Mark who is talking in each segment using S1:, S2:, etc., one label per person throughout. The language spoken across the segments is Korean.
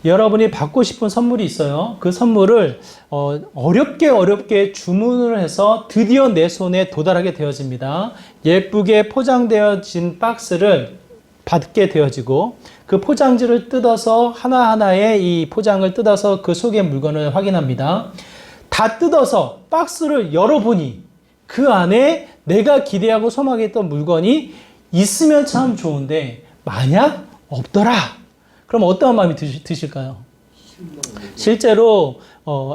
S1: 여러분이 받고 싶은 선물이 있어요. 그 선물을 어렵게 주문을 해서 드디어 내 손에 도달하게 되어집니다. 예쁘게 포장되어진 박스를 받게 되어지고 그 포장지를 뜯어서 하나하나의 이 포장을 뜯어서 그 속의 물건을 확인합니다. 다 뜯어서 박스를 열어보니 그 안에 내가 기대하고 소망했던 물건이 있으면 참 좋은데 만약 없더라. 그럼 어떠한 마음이 드실까요? 실제로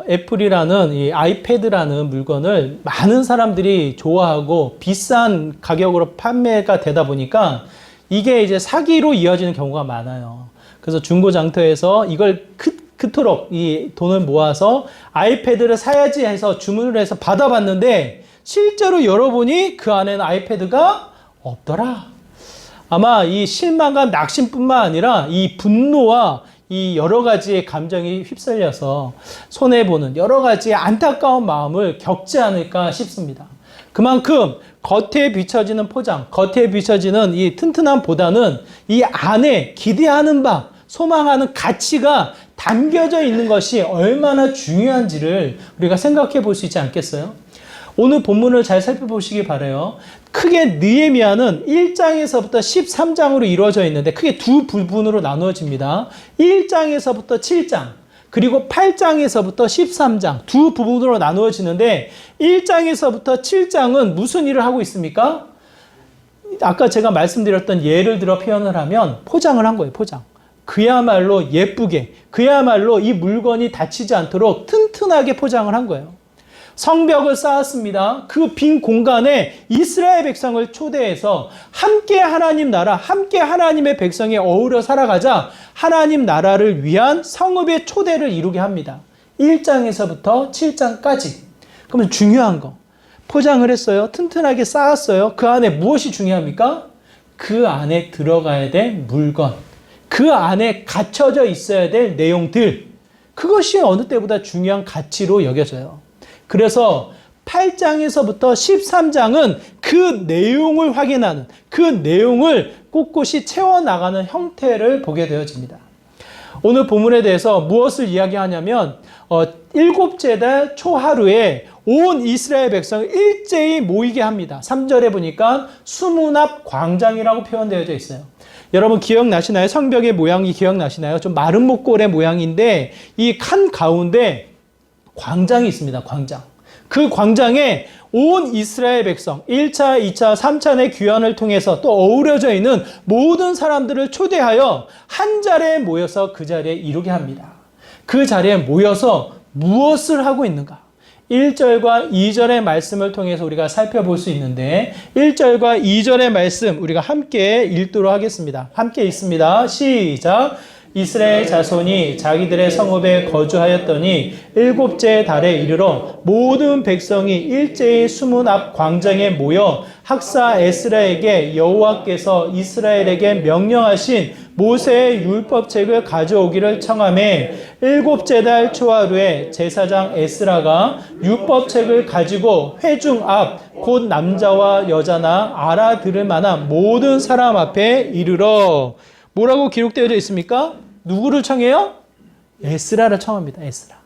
S1: 애플이라는 이 아이패드라는 물건을 많은 사람들이 좋아하고 비싼 가격으로 판매가 되다 보니까 이게 이제 사기로 이어지는 경우가 많아요. 그래서 중고장터에서 이걸 그토록 이 돈을 모아서 아이패드를 사야지 해서 주문을 해서 받아봤는데 실제로 열어보니 그 안에는 아이패드가 없더라. 아마 이 실망감, 낙심뿐만 아니라 이 분노와 이 여러 가지의 감정이 휩쓸려서 손해보는 여러 가지의 안타까운 마음을 겪지 않을까 싶습니다. 그만큼 겉에 비춰지는 포장, 겉에 비춰지는 이 튼튼함 보다는 이 안에 기대하는 바, 소망하는 가치가 담겨져 있는 것이 얼마나 중요한지를 우리가 생각해 볼 수 있지 않겠어요? 오늘 본문을 잘 살펴보시기 바라요. 크게 느헤미야는 1장에서부터 13장으로 이루어져 있는데 크게 두 부분으로 나누어집니다. 1장에서부터 7장 그리고 8장에서부터 13장 두 부분으로 나누어지는데 1장에서부터 7장은 무슨 일을 하고 있습니까? 아까 제가 말씀드렸던 예를 들어 표현을 하면 포장을 한 거예요. 포장. 그야말로 예쁘게 그야말로 이 물건이 다치지 않도록 튼튼하게 포장을 한 거예요. 성벽을 쌓았습니다. 그 빈 공간에 이스라엘 백성을 초대해서 함께 하나님 나라, 함께 하나님의 백성이 어우러 살아가자 하나님 나라를 위한 성읍의 초대를 이루게 합니다. 1장에서부터 7장까지. 그러면 중요한 거. 포장을 했어요. 튼튼하게 쌓았어요. 그 안에 무엇이 중요합니까? 그 안에 들어가야 될 물건. 그 안에 갇혀져 있어야 될 내용들. 그것이 어느 때보다 중요한 가치로 여겨져요. 그래서 8장에서부터 13장은 그 내용을 확인하는, 그 내용을 꼿꼿이 채워나가는 형태를 보게 되어집니다. 오늘 본문에 대해서 무엇을 이야기하냐면 7째 달 초하루에 온 이스라엘 백성을 일제히 모이게 합니다. 3절에 보니까 수문앞 광장이라고 표현되어 있어요. 여러분 기억나시나요? 성벽의 모양이 기억나시나요? 좀 마른 목골의 모양인데 이 칸 가운데 광장이 있습니다. 광장. 그 광장에 온 이스라엘 백성 1차, 2차, 3차의 귀환을 통해서 또 어우러져 있는 모든 사람들을 초대하여 한 자리에 모여서 그 자리에 이루게 합니다. 그 자리에 모여서 무엇을 하고 있는가? 1절과 2절의 말씀을 통해서 우리가 살펴볼 수 있는데 1절과 2절의 말씀 우리가 함께 읽도록 하겠습니다. 함께 읽습니다. 시작! 이스라엘 자손이 자기들의 성읍에 거주하였더니 7째 달에 이르러 모든 백성이 일제히 수문 앞 광장에 모여 학사 에스라에게 여호와께서 이스라엘에게 명령하신 모세의 율법책을 가져오기를 청하매 7째 달 초하루에 제사장 에스라가 율법책을 가지고 회중 앞 곧 남자와 여자나 알아들을 만한 모든 사람 앞에 이르러 뭐라고 기록되어져 있습니까? 누구를 청해요? 에스라를 청합니다. 에스라.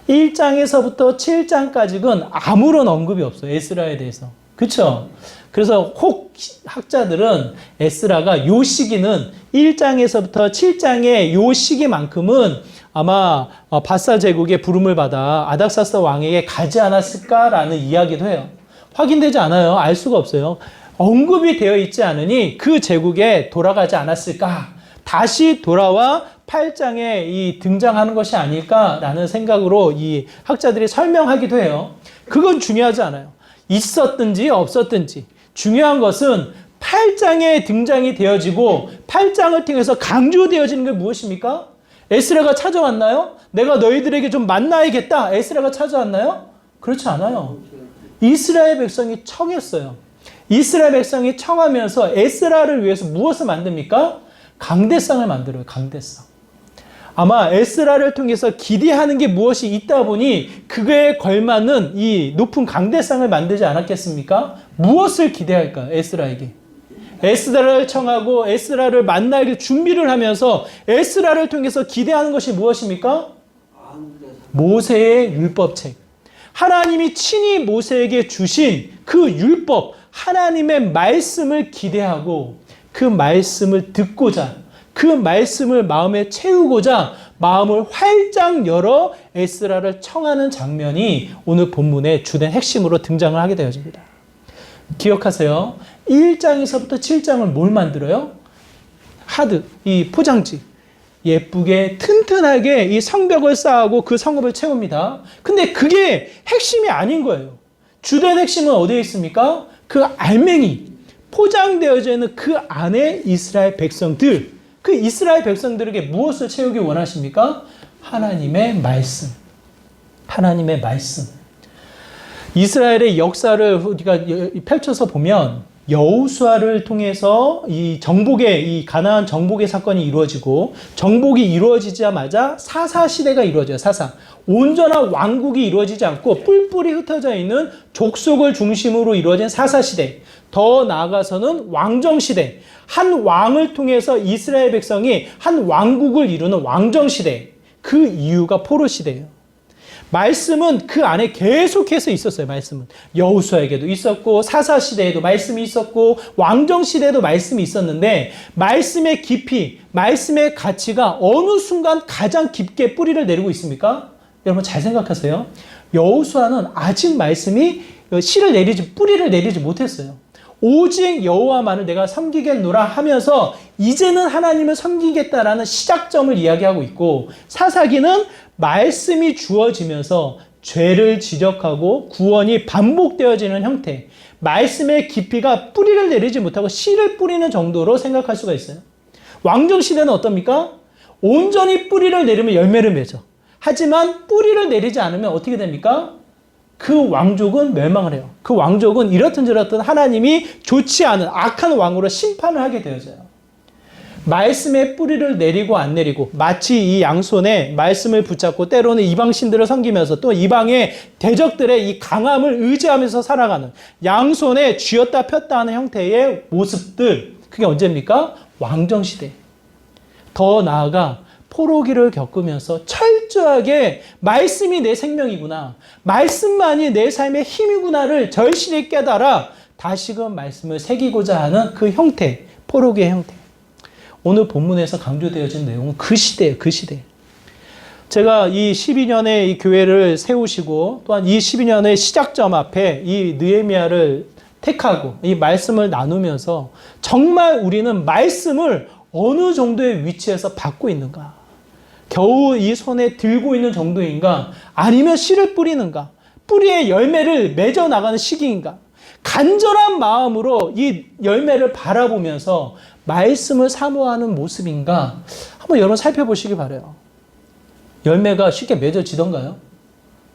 S1: 1장에서부터 7장까지는 아무런 언급이 없어요. 에스라에 대해서. 그렇죠? 그래서 혹 학자들은 에스라가 요 시기는 1장에서부터 7장의 요 시기만큼은 아마 바사 제국의 부름을 받아 아닥사스 왕에게 가지 않았을까라는 이야기도 해요. 확인되지 않아요. 알 수가 없어요. 언급이 되어 있지 않으니 그 제국에 돌아가지 않았을까? 다시 돌아와 8장에 이 등장하는 것이 아닐까라는 생각으로 이 학자들이 설명하기도 해요. 그건 중요하지 않아요. 있었든지 없었든지. 중요한 것은 8장에 등장이 되어지고 8장을 통해서 강조되어지는 게 무엇입니까? 에스라가 찾아왔나요? 내가 너희들에게 좀 만나야겠다. 에스라가 찾아왔나요? 그렇지 않아요. 이스라엘 백성이 청했어요. 이스라엘 백성이 청하면서 에스라를 위해서 무엇을 만듭니까? 강대상을 만들어요. 강대상. 아마 에스라를 통해서 기대하는 게 무엇이 있다 보니 그거에 걸맞는 이 높은 강대상을 만들지 않았겠습니까? 무엇을 기대할까요? 에스라에게. 에스라를 청하고 에스라를 만날 준비를 하면서 에스라를 통해서 기대하는 것이 무엇입니까? 모세의 율법책. 하나님이 친히 모세에게 주신 그 율법, 하나님의 말씀을 기대하고 그 말씀을 듣고자, 그 말씀을 마음에 채우고자 마음을 활짝 열어 에스라를 청하는 장면이 오늘 본문의 주된 핵심으로 등장을 하게 되어집니다. 기억하세요. 1장에서부터 7장을 뭘 만들어요? 하드, 이 포장지. 예쁘게 튼튼하게 이 성벽을 쌓고 그 성읍을 채웁니다. 근데 그게 핵심이 아닌 거예요. 주된 핵심은 어디에 있습니까? 그 알맹이, 포장되어져 있는 그 안에 이스라엘 백성들, 그 이스라엘 백성들에게 무엇을 채우기 원하십니까? 하나님의 말씀. 하나님의 말씀. 이스라엘의 역사를 우리가 펼쳐서 보면 여호수아를 통해서 이 가나안 정복의 사건이 이루어지고, 정복이 이루어지자마자 사사 시대가 이루어져요. 사사. 온전한 왕국이 이루어지지 않고 뿔뿔이 흩어져 있는 족속을 중심으로 이루어진 사사 시대. 더 나아가서는 왕정 시대. 한 왕을 통해서 이스라엘 백성이 한 왕국을 이루는 왕정 시대. 그 이유가 포로 시대예요. 말씀은 그 안에 계속해서 있었어요. 말씀은 여호수아에게도 있었고, 사사 시대에도 말씀이 있었고, 왕정 시대에도 말씀이 있었는데, 말씀의 깊이, 말씀의 가치가 어느 순간 가장 깊게 뿌리를 내리고 있습니까? 여러분 잘 생각하세요. 여호수아는 아직 말씀이 뿌리를 내리지 못했어요. 오직 여호와만을 내가 섬기겠노라 하면서 이제는 하나님을 섬기겠다라는 시작점을 이야기하고 있고, 사사기는 말씀이 주어지면서 죄를 지적하고 구원이 반복되어지는 형태, 말씀의 깊이가 뿌리를 내리지 못하고 씨를 뿌리는 정도로 생각할 수가 있어요. 왕정 시대는 어떻습니까? 온전히 뿌리를 내리면 열매를 맺어. 하지만 뿌리를 내리지 않으면 어떻게 됩니까? 그 왕족은 멸망을 해요. 그 왕족은 이렇든 저렇든 하나님이 좋지 않은 악한 왕으로 심판을 하게 되어져요. 말씀의 뿌리를 내리고 안 내리고, 마치 이 양손에 말씀을 붙잡고 때로는 이방신들을 섬기면서 또 이방의 대적들의 이 강함을 의지하면서 살아가는 양손에 쥐었다 폈다 하는 형태의 모습들, 그게 언제입니까? 왕정시대. 더 나아가 포로기를 겪으면서 철저하게 말씀이 내 생명이구나, 말씀만이 내 삶의 힘이구나를 절실히 깨달아 다시금 말씀을 새기고자 하는 그 형태, 포로기의 형태. 오늘 본문에서 강조되어진 내용은 그 시대예요. 그 시대. 제가 이 12년의 이 교회를 세우시고, 또한 이 12년의 시작점 앞에 이 느헤미야를 택하고 이 말씀을 나누면서 정말 우리는 말씀을 어느 정도의 위치에서 받고 있는가? 겨우 이 손에 들고 있는 정도인가? 아니면 씨를 뿌리는가? 뿌리의 열매를 맺어 나가는 시기인가? 간절한 마음으로 이 열매를 바라보면서 말씀을 사모하는 모습인가? 한번 여러분 살펴보시기 바라요. 열매가 쉽게 맺어지던가요?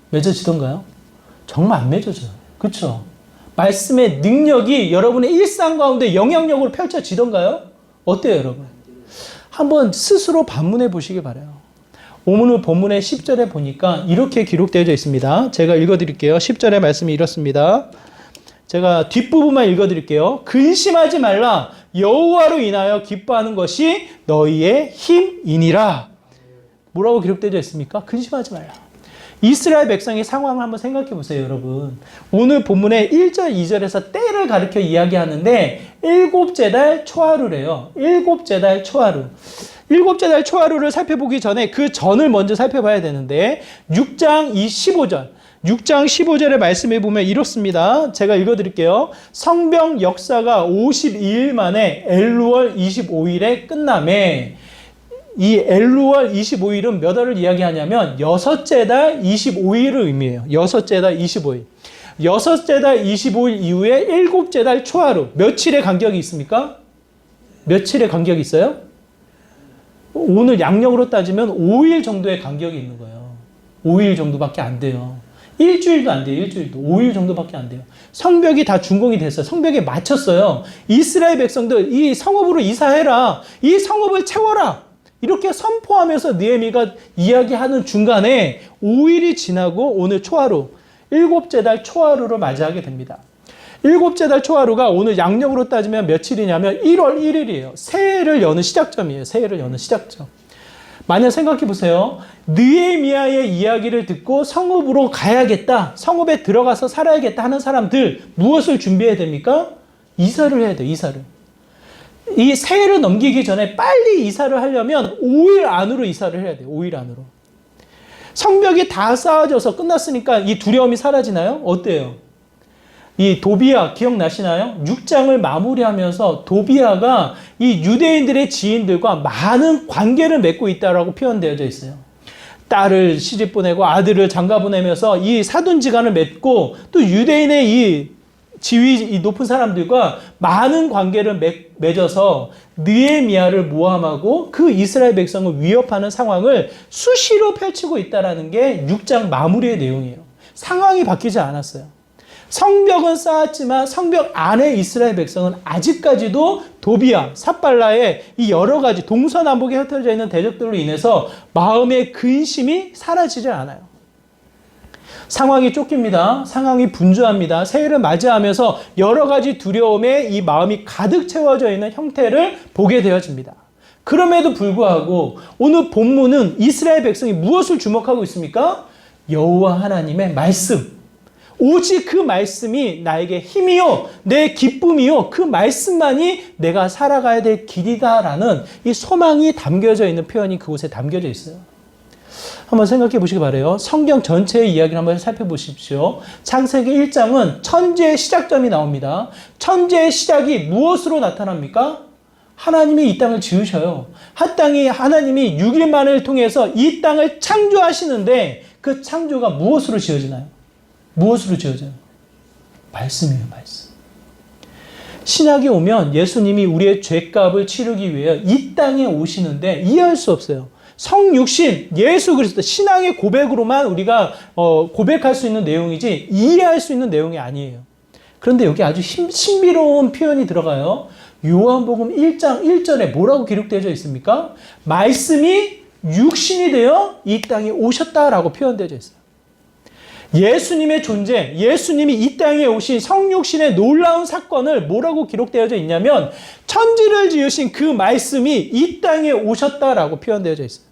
S1: 맺어지던가요? 정말 안 맺어져요. 그렇죠? 말씀의 능력이 여러분의 일상 가운데 영향력으로 펼쳐지던가요? 어때요, 여러분? 한번 스스로 반문해 보시기 바라요. 오늘 본문의 10절에 보니까 이렇게 기록되어 있습니다. 제가 읽어드릴게요. 10절의 말씀이 이렇습니다. 제가 뒷부분만 읽어드릴게요. 근심하지 말라. 여호와로 인하여 기뻐하는 것이 너희의 힘이니라. 뭐라고 기록되어 있습니까? 근심하지 말라. 이스라엘 백성의 상황을 한번 생각해 보세요, 여러분. 오늘 본문의 1절, 2절에서 때를 가리켜 이야기하는데 일곱째 달 초하루래요. 일곱째 달 초하루. 일곱째 달 초하루를 살펴보기 전에 그 전을 먼저 살펴봐야 되는데 6장 15절의 말씀에 보면 이렇습니다. 제가 읽어드릴게요. 성벽 역사가 52일 만에 엘루월 25일에 끝남에, 이 엘루월 25일은 몇 월을 이야기하냐면 여섯째 달 25일을 의미해요. 여섯째 달 25일. 여섯째 달 25일 이후에 일곱째 달 초하루. 며칠의 간격이 있습니까? 며칠의 간격이 있어요? 오늘 양력으로 따지면 5일 정도의 간격이 있는 거예요. 5일 정도밖에 안 돼요. 일주일도 안 돼요. 일주일도. 5일 정도밖에 안 돼요. 성벽이 다 준공이 됐어요. 성벽에 마쳤어요. 이스라엘 백성들 이 성읍으로 이사해라. 이 성읍을 채워라. 이렇게 선포하면서 느헤미야가 이야기하는 중간에 5일이 지나고 오늘 초하루, 일곱째 달 초하루를 맞이하게 됩니다. 일곱째 달 초하루가 오늘 양력으로 따지면 며칠이냐면 1월 1일이에요. 새해를 여는 시작점이에요. 새해를 여는 시작점. 만약 생각해 보세요. 느헤미야의 이야기를 듣고 성읍으로 가야겠다. 성읍에 들어가서 살아야겠다 하는 사람들 무엇을 준비해야 됩니까? 이사를 해야 돼요. 이사를. 이 새해를 넘기기 전에 빨리 이사를 하려면 5일 안으로 이사를 해야 돼요. 5일 안으로. 성벽이 다 쌓아져서 끝났으니까 이 두려움이 사라지나요? 어때요? 이 도비야 기억나시나요? 6장을 마무리하면서 도비야가 이 유대인들의 지인들과 많은 관계를 맺고 있다라고 표현되어져 있어요. 딸을 시집 보내고 아들을 장가 보내면서 이 사돈지간을 맺고 또 유대인의 이 지위 높은 사람들과 많은 관계를 맺어서 느헤미야를 모함하고 그 이스라엘 백성을 위협하는 상황을 수시로 펼치고 있다는 게 6장 마무리의 내용이에요. 상황이 바뀌지 않았어요. 성벽은 쌓았지만 성벽 안에 이스라엘 백성은 아직까지도 도비야, 삿발라의 이 여러 가지 동서남북에 흩어져 있는 대적들로 인해서 마음의 근심이 사라지지 않아요. 상황이 쫓깁니다. 상황이 분주합니다. 새해를 맞이하면서 여러 가지 두려움에 이 마음이 가득 채워져 있는 형태를 보게 되어집니다. 그럼에도 불구하고 오늘 본문은 이스라엘 백성이 무엇을 주목하고 있습니까? 여호와 하나님의 말씀. 오직 그 말씀이 나에게 힘이요, 내 기쁨이요, 그 말씀만이 내가 살아가야 될 길이다라는 이 소망이 담겨져 있는 표현이 그곳에 담겨져 있어요. 한번 생각해 보시기 바라요. 성경 전체의 이야기를 한번 살펴보십시오. 창세기 1장은 천지의 시작점이 나옵니다. 천지의 시작이 무엇으로 나타납니까? 하나님이 이 땅을 지으셔요. 하나님이 6일 만을 통해서 이 땅을 창조하시는데 그 창조가 무엇으로 지어지나요? 무엇으로 지어져요? 말씀이에요, 말씀. 신약이 오면 예수님이 우리의 죄값을 치르기 위해 이 땅에 오시는데 이해할 수 없어요. 성육신, 예수 그리스도, 신앙의 고백으로만 우리가 고백할 수 있는 내용이지 이해할 수 있는 내용이 아니에요. 그런데 여기 아주 신비로운 표현이 들어가요. 요한복음 1장 1절에 뭐라고 기록되어 있습니까? 말씀이 육신이 되어 이 땅에 오셨다라고 표현되어 있어요. 예수님의 존재, 예수님이 이 땅에 오신 성육신의 놀라운 사건을 뭐라고 기록되어져 있냐면 천지를 지으신 그 말씀이 이 땅에 오셨다라고 표현되어져 있어요.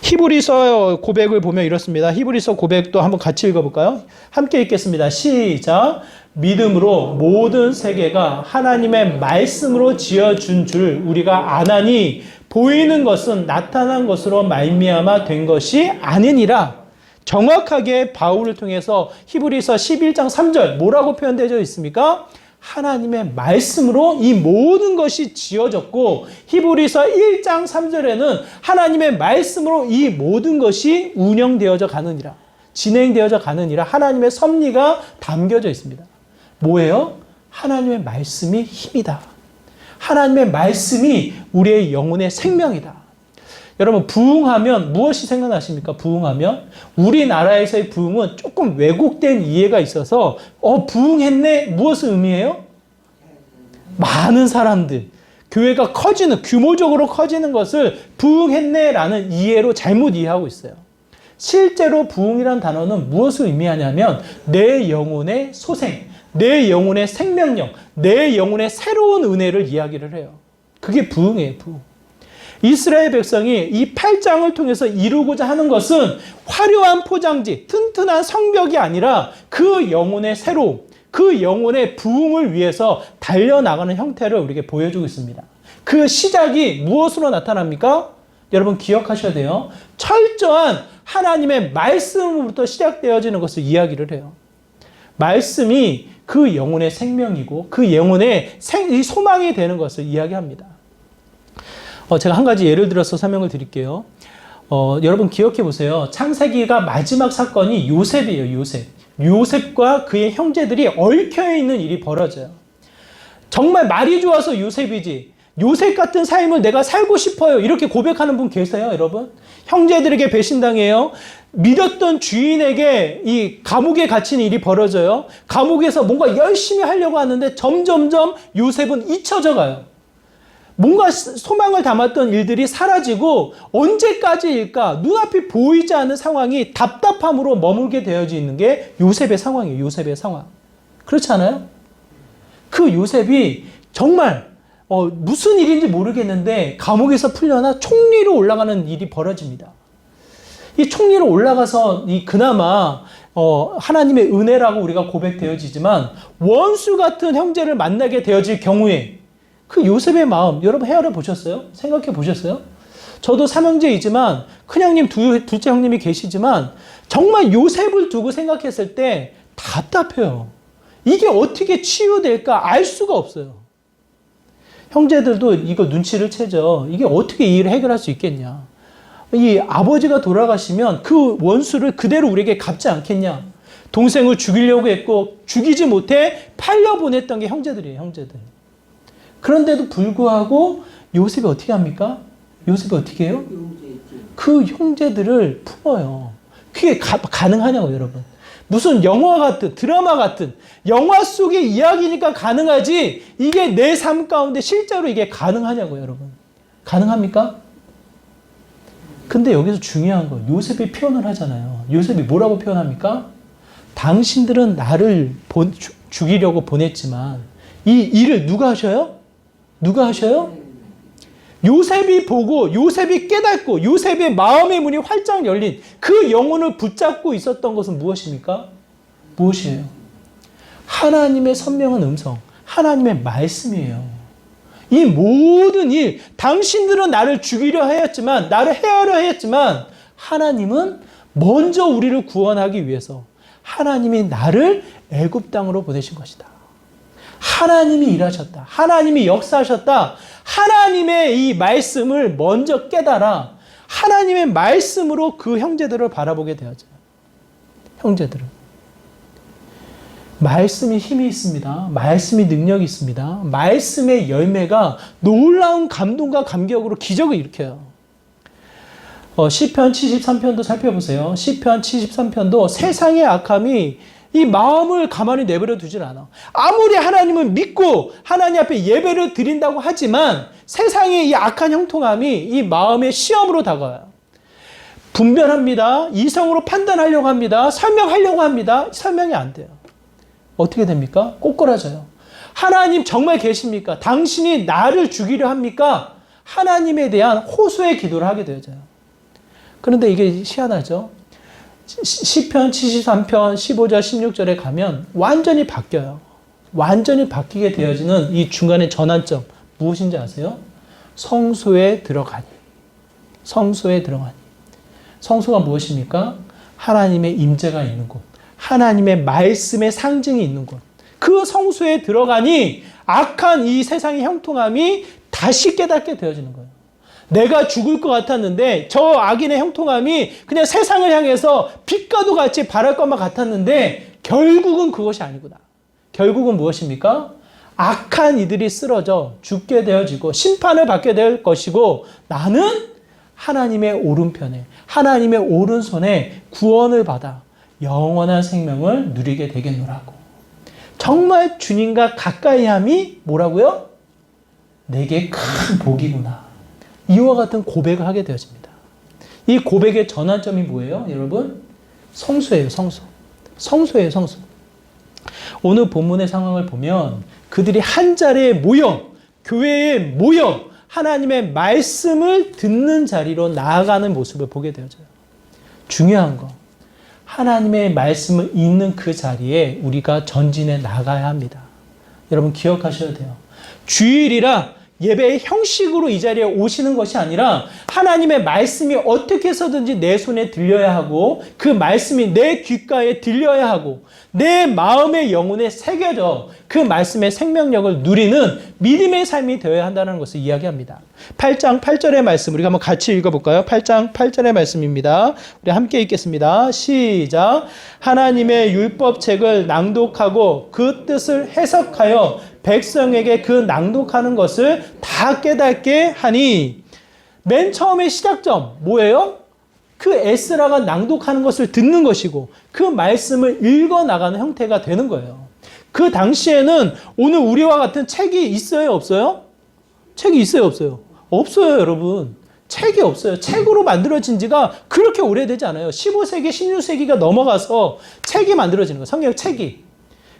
S1: 히브리서 고백을 보면 이렇습니다. 히브리서 고백도 한번 같이 읽어볼까요? 함께 읽겠습니다. 시작. 믿음으로 모든 세계가 하나님의 말씀으로 지어준 줄 우리가 아나니 보이는 것은 나타난 것으로 말미암아 된 것이 아니니라. 정확하게 바울을 통해서 히브리서 11장 3절 뭐라고 표현되어 있습니까? 하나님의 말씀으로 이 모든 것이 지어졌고 히브리서 1장 3절에는 하나님의 말씀으로 이 모든 것이 운영되어져 가느니라. 진행되어져 가느니라. 하나님의 섭리가 담겨져 있습니다. 뭐예요? 하나님의 말씀이 힘이다. 하나님의 말씀이 우리의 영혼의 생명이다. 여러분 부흥하면 무엇이 생각나십니까? 부흥하면 우리나라에서의 부흥은 조금 왜곡된 이해가 있어서 부흥했네 무엇을 의미해요? 많은 사람들 교회가 커지는 규모적으로 커지는 것을 부흥했네라는 이해로 잘못 이해하고 있어요. 실제로 부흥이란 단어는 무엇을 의미하냐면 내 영혼의 소생, 내 영혼의 생명력, 내 영혼의 새로운 은혜를 이야기를 해요. 그게 부흥이에요. 부흥. 이스라엘 백성이 이 8장을 통해서 이루고자 하는 것은 화려한 포장지, 튼튼한 성벽이 아니라 그 영혼의 새로움, 그 영혼의 부흥을 위해서 달려나가는 형태를 우리에게 보여주고 있습니다. 그 시작이 무엇으로 나타납니까? 여러분 기억하셔야 돼요. 철저한 하나님의 말씀으로부터 시작되어지는 것을 이야기를 해요. 말씀이 그 영혼의 생명이고 그 영혼의 소망이 되는 것을 이야기합니다. 제가 한 가지 예를 들어서 설명을 드릴게요. 여러분 기억해 보세요. 창세기가 마지막 사건이 요셉이에요. 요셉과 그의 형제들이 얽혀 있는 일이 벌어져요. 정말 말이 좋아서 요셉이지. 요셉 같은 삶을 내가 살고 싶어요. 이렇게 고백하는 분 계세요, 여러분? 형제들에게 배신당해요. 믿었던 주인에게 이 감옥에 갇히는 일이 벌어져요. 감옥에서 뭔가 열심히 하려고 하는데 점점점 요셉은 잊혀져 가요. 뭔가 소망을 담았던 일들이 사라지고 언제까지일까 눈앞이 보이지 않는 상황이 답답함으로 머물게 되어져 있는 게 요셉의 상황이에요. 요셉의 상황. 그렇지 않아요? 그 요셉이 정말 무슨 일인지 모르겠는데 감옥에서 풀려나 총리로 올라가는 일이 벌어집니다. 이 총리로 올라가서 그나마 하나님의 은혜라고 우리가 고백되어지지만 원수 같은 형제를 만나게 되어질 경우에 그 요셉의 마음 여러분 헤아려 보셨어요? 생각해 보셨어요? 저도 삼형제이지만 큰형님 둘째 형님이 계시지만 정말 요셉을 두고 생각했을 때 답답해요. 이게 어떻게 치유될까 알 수가 없어요. 형제들도 이거 눈치를 채죠. 이게 어떻게 이 일을 해결할 수 있겠냐. 이 아버지가 돌아가시면 그 원수를 그대로 우리에게 갚지 않겠냐. 동생을 죽이려고 했고 죽이지 못해 팔려보냈던 게 형제들이에요. 형제들. 그런데도 불구하고 요셉이 어떻게 합니까? 요셉이 어떻게 해요? 그 형제들을 품어요. 그게 가능하냐고 여러분. 무슨 영화 같은 드라마 같은 영화 속의 이야기니까 가능하지 이게 내 삶 가운데 실제로 이게 가능하냐고 여러분. 가능합니까? 근데 여기서 중요한 거 요셉이 표현을 하잖아요. 요셉이 뭐라고 표현합니까? 당신들은 나를 죽이려고 보냈지만 이 일을 누가 하셔요? 누가 하셔요? 요셉이 보고 요셉이 깨닫고 요셉의 마음의 문이 활짝 열린 그 영혼을 붙잡고 있었던 것은 무엇입니까? 무엇이에요? 하나님의 선명한 음성, 하나님의 말씀이에요. 이 모든 일, 당신들은 나를 죽이려 하였지만, 나를 해하려 하였지만, 하나님은 먼저 우리를 구원하기 위해서 하나님이 나를 애굽 땅으로 보내신 것이다. 하나님이 일하셨다. 하나님이 역사하셨다. 하나님의 이 말씀을 먼저 깨달아 하나님의 말씀으로 그 형제들을 바라보게 되어져요. 형제들은. 말씀이 힘이 있습니다. 말씀이 능력이 있습니다. 말씀의 열매가 놀라운 감동과 감격으로 기적을 일으켜요. 시편 73편도 살펴보세요. 시편 73편도 세상의 악함이 이 마음을 가만히 내버려 두질 않아. 아무리 하나님을 믿고 하나님 앞에 예배를 드린다고 하지만 세상의 이 악한 형통함이 이 마음의 시험으로 다가와요. 분별합니다. 이성으로 판단하려고 합니다. 설명하려고 합니다. 설명이 안 돼요. 어떻게 됩니까? 꼬꾸라져요. 하나님 정말 계십니까? 당신이 나를 죽이려 합니까? 하나님에 대한 호소의 기도를 하게 되어져요. 그런데 이게 희한하죠. 시편 73편 15절 16절에 가면 완전히 바뀌어요. 완전히 바뀌게 되어지는 이 중간의 전환점 무엇인지 아세요? 성소에 들어가니. 성소에 들어가니. 성소가 무엇입니까? 하나님의 임재가 있는 곳. 하나님의 말씀의 상징이 있는 곳. 그 성소에 들어가니 악한 이 세상의 형통함이 다시 깨닫게 되어지는 거예요. 내가 죽을 것 같았는데 저 악인의 형통함이 그냥 세상을 향해서 빛과도 같이 바랄 것만 같았는데 결국은 그것이 아니구나. 결국은 무엇입니까? 악한 이들이 쓰러져 죽게 되어지고 심판을 받게 될 것이고 나는 하나님의 오른편에 하나님의 오른손에 구원을 받아 영원한 생명을 누리게 되겠노라고. 정말 주님과 가까이함이 뭐라고요? 내게 큰 복이구나. 이와 같은 고백을 하게 되어집니다. 이 고백의 전환점이 뭐예요, 여러분? 성소예요, 성소. 성소예요, 성소. 오늘 본문의 상황을 보면 그들이 한 자리에 모여, 교회에 모여 하나님의 말씀을 듣는 자리로 나아가는 모습을 보게 되어져요. 중요한 거. 하나님의 말씀을 읽는 그 자리에 우리가 전진해 나가야 합니다. 여러분 기억하셔야 돼요. 주일이라 예배의 형식으로 이 자리에 오시는 것이 아니라 하나님의 말씀이 어떻게 해서든지 내 손에 들려야 하고 그 말씀이 내 귓가에 들려야 하고 내 마음의 영혼에 새겨져 그 말씀의 생명력을 누리는 믿음의 삶이 되어야 한다는 것을 이야기합니다. 8장 8절의 말씀 우리가 한번 같이 읽어볼까요? 8장 8절의 말씀입니다. 우리 함께 읽겠습니다. 시작. 하나님의 율법책을 낭독하고 그 뜻을 해석하여 백성에게 그 낭독하는 것을 다 깨닫게 하니. 맨 처음의 시작점 뭐예요? 그 에스라가 낭독하는 것을 듣는 것이고 그 말씀을 읽어나가는 형태가 되는 거예요. 그 당시에는 오늘 우리와 같은 책이 있어요, 없어요? 책이 있어요, 없어요? 없어요, 여러분. 책이 없어요. 책으로 만들어진 지가 그렇게 오래되지 않아요. 15세기, 16세기가 넘어가서 책이 만들어지는 거예요. 성경 책이.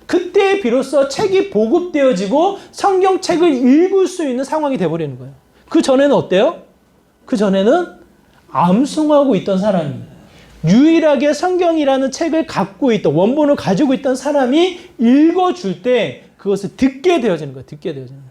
S1: 그때 비로소 책이 보급되어지고 성경책을 읽을 수 있는 상황이 돼버리는 거예요. 그 전에는 어때요? 그 전에는 암송하고 있던 사람이, 유일하게 성경이라는 책을 갖고 있던, 원본을 가지고 있던 사람이 읽어줄 때 그것을 듣게 되어지는 거예요. 듣게 되어지는 거예요.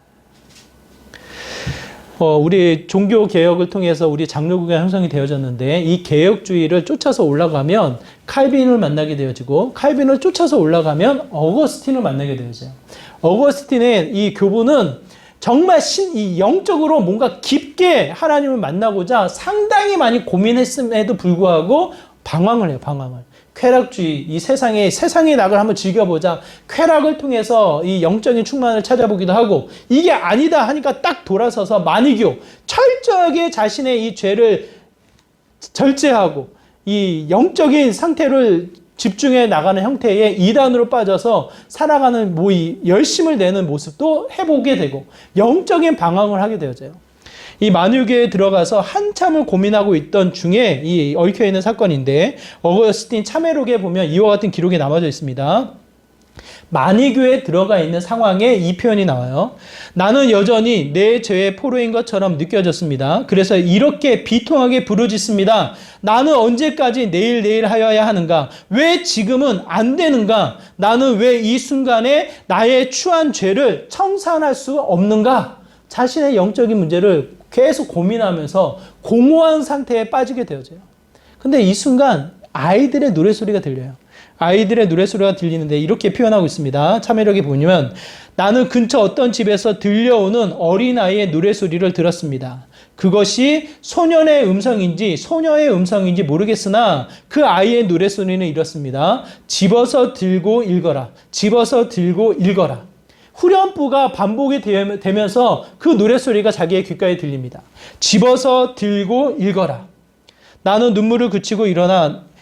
S1: 우리 종교 개혁을 통해서 우리 장로교가 형성이 되어졌는데, 이 개혁주의를 쫓아서 올라가면 칼빈을 만나게 되어지고, 칼빈을 쫓아서 올라가면 어거스틴을 만나게 되어져요. 어거스틴의 이 교부는 정말 이 영적으로 뭔가 깊게 하나님을 만나고자 상당히 많이 고민했음에도 불구하고 방황을 해요. 방황을. 쾌락주의, 이 세상의 낙을 한번 즐겨보자. 쾌락을 통해서 이 영적인 충만을 찾아보기도 하고, 이게 아니다 하니까 딱 돌아서서 마니교, 철저하게 자신의 이 죄를 절제하고 이 영적인 상태를 집중해 나가는 형태의 이단으로 빠져서 살아가는 열심을 내는 모습도 해보게 되고, 영적인 방황을 하게 되어져요. 이 마누교에 들어가서 한참을 고민하고 있던 중에 이 얽혀있는 사건인데, 어거스틴 참회록에 보면 이와 같은 기록이 남아져 있습니다. 마니교에 들어가 있는 상황에 이 표현이 나와요. 나는 여전히 내 죄의 포로인 것처럼 느껴졌습니다. 그래서 이렇게 비통하게 부르짖습니다. 나는 언제까지 내일 하여야 하는가? 왜 지금은 안 되는가? 나는 왜 이 순간에 나의 추한 죄를 청산할 수 없는가? 자신의 영적인 문제를 계속 고민하면서 공허한 상태에 빠지게 되어져요. 근데 이 순간 아이들의 노래소리가 들려요. 아이들의 노래소리가 들리는데 이렇게 표현하고 있습니다. 참회록에 보면, 나는 근처 어떤 집에서 들려오는 어린아이의 노래소리를 들었습니다. 그것이 소년의 음성인지 소녀의 음성인지 모르겠으나 그 아이의 노래소리는 이렇습니다. 집어서 들고 읽어라. 집어서 들고 읽어라. 후렴부가 반복이 되면서 그 노래소리가 자기의 귓가에 들립니다. 집어서 들고 읽어라. 나는 눈물을 그치고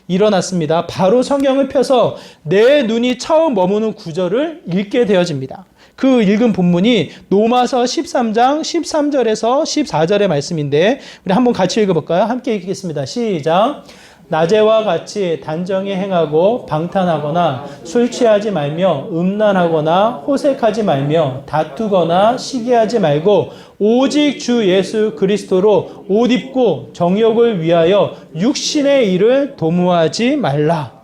S1: 일어났습니다. 바로 성경을 펴서 내 눈이 처음 머무는 구절을 읽게 되어집니다. 그 읽은 본문이 로마서 13장 13절에서 14절의 말씀인데, 우리 한번 같이 읽어볼까요? 함께 읽겠습니다. 시작. 낮에와 같이 단정히 행하고 방탕하거나 술 취하지 말며 음란하거나 호색하지 말며 다투거나 시기하지 말고 오직 주 예수 그리스도로 옷 입고 정욕을 위하여 육신의 일을 도모하지 말라.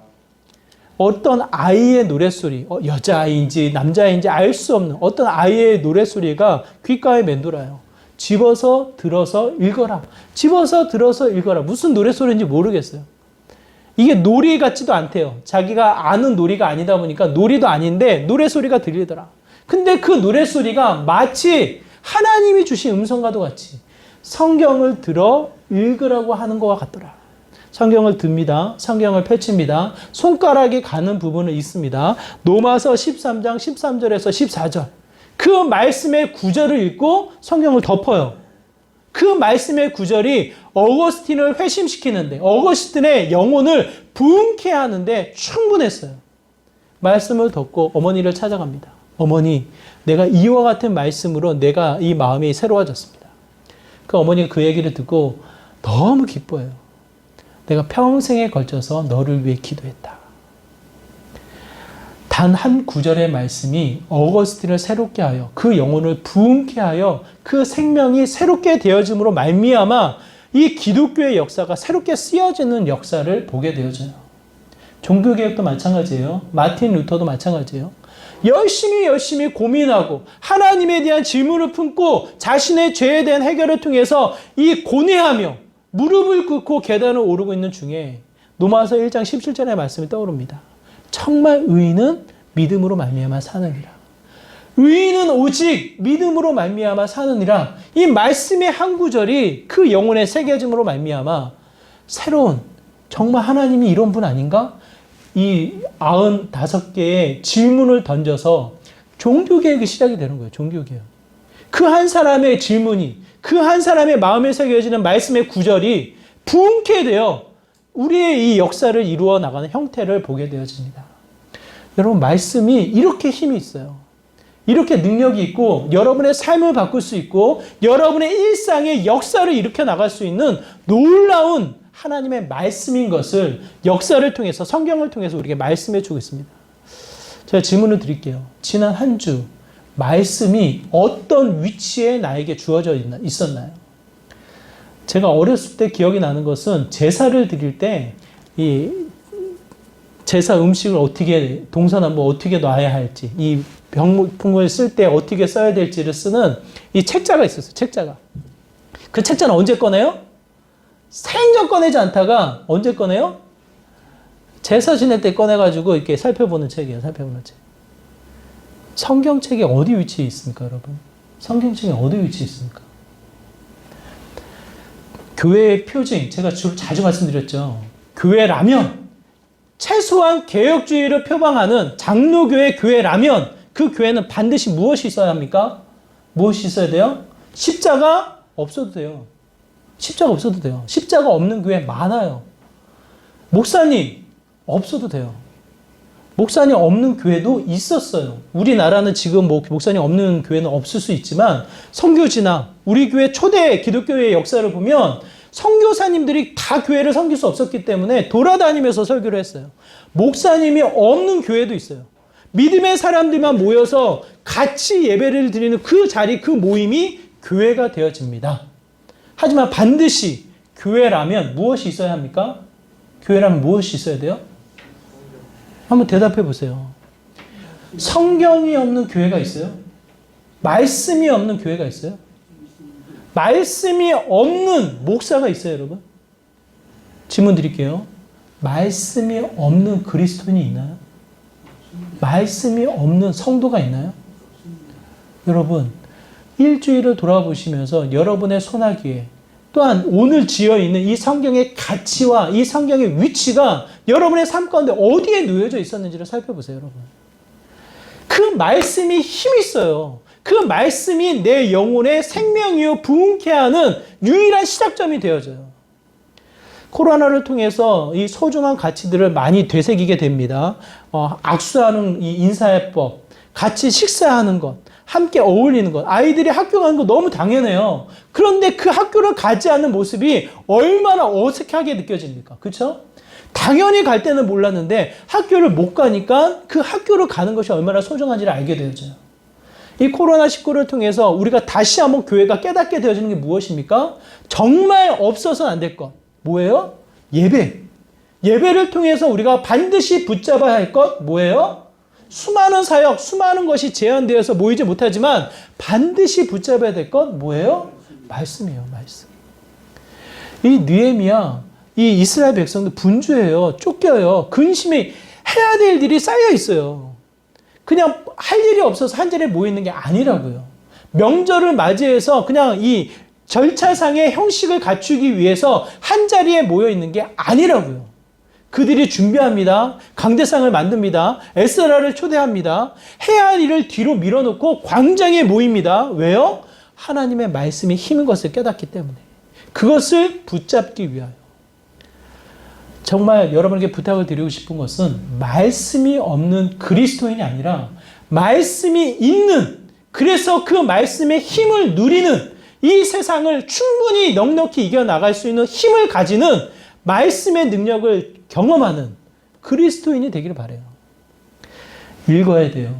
S1: 어떤 아이의 노랫소리, 여자아이인지 남자아이인지 알 수 없는 어떤 아이의 노랫소리가 귓가에 맴돌아요. 집어서 들어서 읽어라. 집어서 들어서 읽어라. 무슨 노랫소리인지 모르겠어요. 이게 놀이 같지도 않대요. 자기가 아는 놀이가 아니다 보니까 놀이도 아닌데 노랫소리가 들리더라. 근데 그 노랫소리가 마치 하나님이 주신 음성과도 같이 성경을 들어 읽으라고 하는 것과 같더라. 성경을 듭니다. 성경을 펼칩니다. 손가락이 가는 부분은 있습니다. 로마서 13장 13절에서 14절. 그 말씀의 구절을 읽고 성경을 덮어요. 그 말씀의 구절이 어거스틴을 회심시키는데, 어거스틴의 영혼을 부흥케 하는데 충분했어요. 말씀을 덮고 어머니를 찾아갑니다. 어머니, 내가 이와 같은 말씀으로 내가 이 마음이 새로워졌습니다. 그 어머니가 그 얘기를 듣고 너무 기뻐해요. 내가 평생에 걸쳐서 너를 위해 기도했다. 단 한 구절의 말씀이 어거스틴을 새롭게 하여 그 영혼을 부흥케 하여 그 생명이 새롭게 되어짐으로 말미암아 이 기독교의 역사가 새롭게 쓰여지는 역사를 보게 되어져요. 종교개혁도 마찬가지예요. 마틴 루터도 마찬가지예요. 열심히 고민하고 하나님에 대한 질문을 품고 자신의 죄에 대한 해결을 통해서 이 고뇌하며 무릎을 꿇고 계단을 오르고 있는 중에 로마서 1장 17절의 말씀이 떠오릅니다. 정말 의인은 믿음으로 말미암아 사느니라. 의인은 오직 믿음으로 말미암아 사느니라. 이 말씀의 한 구절이 그 영혼의 새겨짐으로 말미암아 새로운, 정말 하나님이 이런 분 아닌가? 이 95개의 질문을 던져서 종교개혁이 시작이 되는 거예요. 종교개혁. 그 한 사람의 질문이, 그 한 사람의 마음에 새겨지는 말씀의 구절이 부흥케 되어 우리의 이 역사를 이루어 나가는 형태를 보게 되어집니다. 여러분, 말씀이 이렇게 힘이 있어요. 이렇게 능력이 있고 여러분의 삶을 바꿀 수 있고 여러분의 일상의 역사를 일으켜 나갈 수 있는 놀라운 하나님의 말씀인 것을 역사를 통해서, 성경을 통해서 우리에게 말씀해 주고 있습니다. 제가 질문을 드릴게요. 지난 한 주 말씀이 어떤 위치에 나에게 주어져 있었나요? 제가 어렸을 때 기억이 나는 것은 제사를 드릴 때 이 제사 음식을 어떻게 동서남북 어떻게 놔야 할지 이 병풍을 쓸 때 어떻게 써야 될지를 쓰는 이 책자가 있었어요. 책자가. 그 책자는 언제 꺼내요? 생전 꺼내지 않다가 언제 꺼내요? 제사 지낼 때 꺼내가지고 이렇게 살펴보는 책이에요. 살펴보는 책. 성경책이 어디 위치해 있습니까, 여러분? 성경책이 어디 위치해 있습니까? 교회의 표징, 제가 자주 말씀드렸죠. 교회라면, 최소한 개혁주의를 표방하는 장로교회 교회라면 그 교회는 반드시 무엇이 있어야 합니까? 무엇이 있어야 돼요? 십자가 없어도 돼요. 십자가 없어도 돼요. 십자가 없는 교회 많아요. 목사님 없어도 돼요. 목사님 없는 교회도 있었어요. 우리나라는 지금 목사님 없는 교회는 없을 수 있지만 선교지나 우리 교회 초대 기독교의 역사를 보면 선교사님들이 다 교회를 섬길 수 없었기 때문에 돌아다니면서 설교를 했어요. 목사님이 없는 교회도 있어요. 믿음의 사람들만 모여서 같이 예배를 드리는 그 자리, 그 모임이 교회가 되어집니다. 하지만 반드시 교회라면 무엇이 있어야 합니까? 교회라면 무엇이 있어야 돼요? 한번 대답해 보세요. 성경이 없는 교회가 있어요? 말씀이 없는 교회가 있어요? 말씀이 없는 목사가 있어요, 여러분? 질문 드릴게요. 말씀이 없는 그리스도인이 있나요? 말씀이 없는 성도가 있나요? 여러분, 일주일을 돌아보시면서 여러분의 손아귀에 또한 오늘 지어있는 이 성경의 가치와 이 성경의 위치가 여러분의 삶 가운데 어디에 놓여져 있었는지를 살펴보세요, 여러분. 그 말씀이 힘이 있어요. 그 말씀이 내 영혼의 생명이요 부흥케 하는 유일한 시작점이 되어져요. 코로나를 통해서 이 소중한 가치들을 많이 되새기게 됩니다. 악수하는 이 인사해법, 같이 식사하는 것, 함께 어울리는 것, 아이들이 학교 가는 거 너무 당연해요. 그런데 그 학교를 가지 않는 모습이 얼마나 어색하게 느껴집니까? 그렇죠? 당연히 갈 때는 몰랐는데 학교를 못 가니까 그 학교를 가는 것이 얼마나 소중한지를 알게 되어져요. 이 코로나19를 통해서 우리가 다시 한번 교회가 깨닫게 되어지는 게 무엇입니까? 정말 없어서는 안 될 것. 뭐예요? 예배. 예배를 통해서 우리가 반드시 붙잡아야 할 것 뭐예요? 수많은 사역, 수많은 것이 제한되어서 모이지 못하지만 반드시 붙잡아야 될 것 뭐예요? 말씀이에요, 말씀. 이 느헤미야, 이 이스라엘 백성들 분주해요. 쫓겨요. 근심이 해야 될 일이 쌓여 있어요. 그냥 할 일이 없어서 한 자리에 모이는 게 아니라고요. 명절을 맞이해서 그냥 이 절차상의 형식을 갖추기 위해서 한 자리에 모여 있는 게 아니라고요. 그들이 준비합니다. 강대상을 만듭니다. 에스라를 초대합니다. 해야 할 일을 뒤로 밀어놓고 광장에 모입니다. 왜요? 하나님의 말씀이 힘인 것을 깨닫기 때문에. 그것을 붙잡기 위하여. 정말 여러분에게 부탁을 드리고 싶은 것은 말씀이 없는 그리스도인이 아니라 말씀이 있는, 그래서 그 말씀의 힘을 누리는, 이 세상을 충분히 넉넉히 이겨나갈 수 있는 힘을 가지는 말씀의 능력을 경험하는 그리스도인이 되기를 바라요. 읽어야 돼요.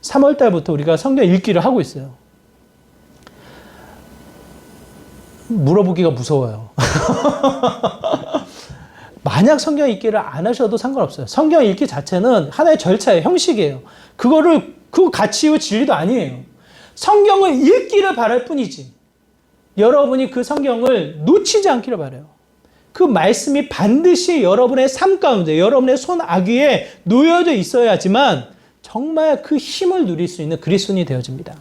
S1: 3월 달부터 우리가 성경 읽기를 하고 있어요. 물어보기가 무서워요. 만약 성경 읽기를 안 하셔도 상관없어요. 성경 읽기 자체는 하나의 절차예요. 형식이에요. 그 가치와 진리도 아니에요. 성경을 읽기를 바랄 뿐이지. 여러분이 그 성경을 놓치지 않기를 바라요. 그 말씀이 반드시 여러분의 삶 가운데, 여러분의 손아귀에 놓여져 있어야지만 정말 그 힘을 누릴 수 있는 그리스도인이 되어집니다.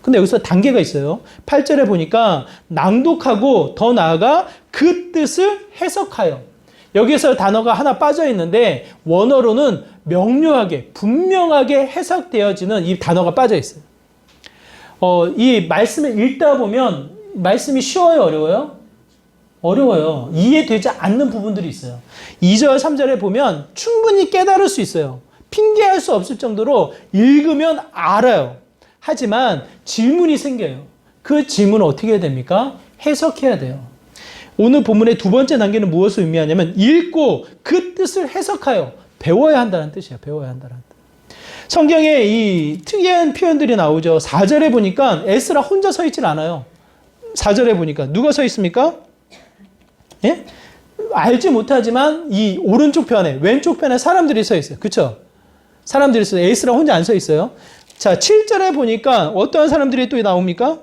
S1: 근데 여기서 단계가 있어요. 8절에 보니까 낭독하고 더 나아가 그 뜻을 해석하여. 여기서 단어가 하나 빠져 있는데 원어로는 명료하게, 분명하게 해석되어지는 이 단어가 빠져 있어요. 이 말씀을 읽다 보면 말씀이 쉬워요, 어려워요? 어려워요. 이해되지 않는 부분들이 있어요. 2절, 3절에 보면 충분히 깨달을 수 있어요. 핑계할 수 없을 정도로 읽으면 알아요. 하지만 질문이 생겨요. 그 질문은 어떻게 해야 됩니까? 해석해야 돼요. 오늘 본문의 두 번째 단계는 무엇을 의미하냐면 읽고 그 뜻을 해석하여 배워야 한다는 뜻이에요. 배워야 한다는 뜻. 성경에 이 특이한 표현들이 나오죠. 4절에 보니까 에스라 혼자 서 있질 않아요. 4절에 보니까 누가 서 있습니까? 예? 알지 못하지만 이 오른쪽 편에, 왼쪽 편에 사람들이 서 있어요. 그쵸? 사람들이 서 있어요. 에스라 혼자 안 서 있어요. 자, 7절에 보니까 어떠한 사람들이 또 나옵니까?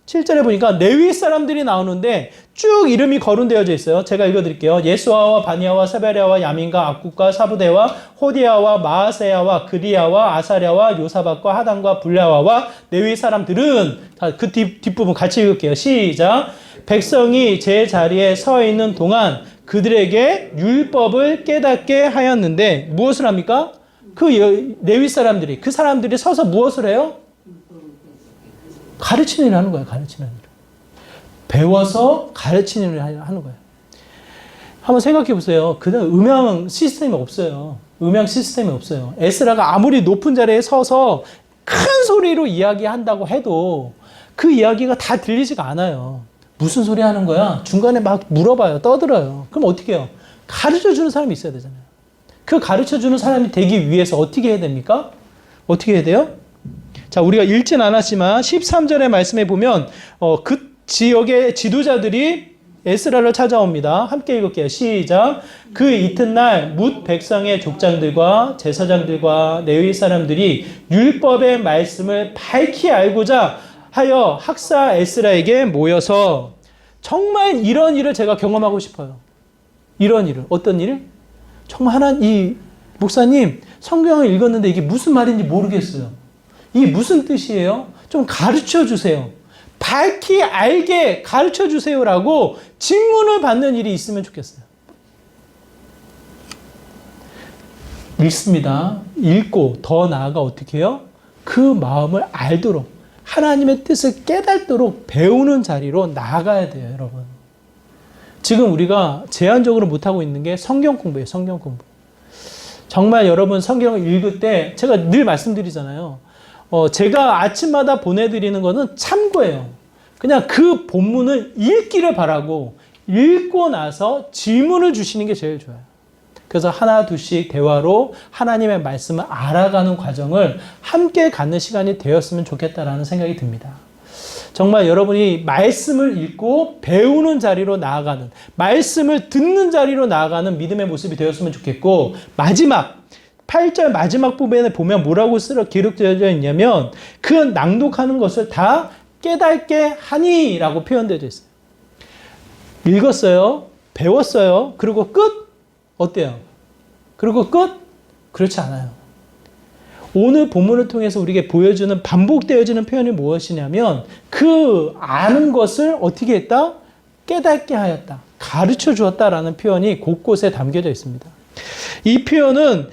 S1: 7절에 보니까 레위 사람들이 나오는데 쭉 이름이 거론되어져 있어요. 제가 읽어드릴게요. 예수아와 바니아와 세베랴와 야민과 악국과 사부대와 호디아와 마아세야와 그리야와 아사랴와 요사박과 하단과 불랴와와 레위 사람들은 다 그 뒷부분 같이 읽을게요. 시작. 백성이 제 자리에 서 있는 동안 그들에게 율법을 깨닫게 하였는데 무엇을 합니까? 그 레위 사람들이, 그 사람들이 서서 무엇을 해요? 가르치는 일을 하는 거예요. 가르치는 일을. 배워서 가르치는 일을 하는 거예요. 한번 생각해 보세요. 그냥 음향 시스템이 없어요. 음향 시스템이 없어요. 에스라가 아무리 높은 자리에 서서 큰 소리로 이야기한다고 해도 그 이야기가 다 들리지가 않아요. 무슨 소리 하는 거야? 중간에 막 물어봐요. 떠들어요. 그럼 어떻게 해요? 가르쳐 주는 사람이 있어야 되잖아요. 그 가르쳐 주는 사람이 되기 위해서 어떻게 해야 됩니까? 어떻게 해야 돼요? 자, 우리가 읽진 않았지만 13절의 말씀에 보면 그 지역의 지도자들이 에스라를 찾아옵니다. 함께 읽을게요. 시작. 그 이튿날 뭇 백성의 족장들과 제사장들과 레위 사람들이 율법의 말씀을 밝히 알고자 하여 학사 에스라에게 모여서 정말 이런 일을 제가 경험하고 싶어요. 이런 일을. 어떤 일을? 정말 이 목사님 성경을 읽었는데 이게 무슨 말인지 모르겠어요. 이게 무슨 뜻이에요? 좀 가르쳐 주세요. 밝히 알게 가르쳐 주세요라고 질문을 받는 일이 있으면 좋겠어요. 읽습니다. 읽고 더 나아가 어떻게 해요? 그 마음을 알도록 하나님의 뜻을 깨닫도록 배우는 자리로 나아가야 돼요, 여러분. 지금 우리가 제한적으로 못하고 있는 게 성경 공부예요, 성경 공부. 정말 여러분 성경을 읽을 때 제가 늘 말씀드리잖아요. 제가 아침마다 보내드리는 거는 참고예요. 그냥 그 본문을 읽기를 바라고 읽고 나서 질문을 주시는 게 제일 좋아요. 그래서 하나 둘씩 대화로 하나님의 말씀을 알아가는 과정을 함께 갖는 시간이 되었으면 좋겠다라는 생각이 듭니다. 정말 여러분이 말씀을 읽고 배우는 자리로 나아가는, 말씀을 듣는 자리로 나아가는 믿음의 모습이 되었으면 좋겠고, 마지막 8절 마지막 부분에 보면 뭐라고 기록되어 있냐면 그 낭독하는 것을 다 깨닫게 하니 라고 표현되어 있어요. 읽었어요. 배웠어요. 그리고 끝? 어때요? 그리고 끝? 그렇지 않아요. 오늘 본문을 통해서 우리에게 보여주는 반복되어지는 표현이 무엇이냐면 그 아는 것을 어떻게 했다? 깨닫게 하였다. 가르쳐 주었다라는 표현이 곳곳에 담겨져 있습니다. 이 표현은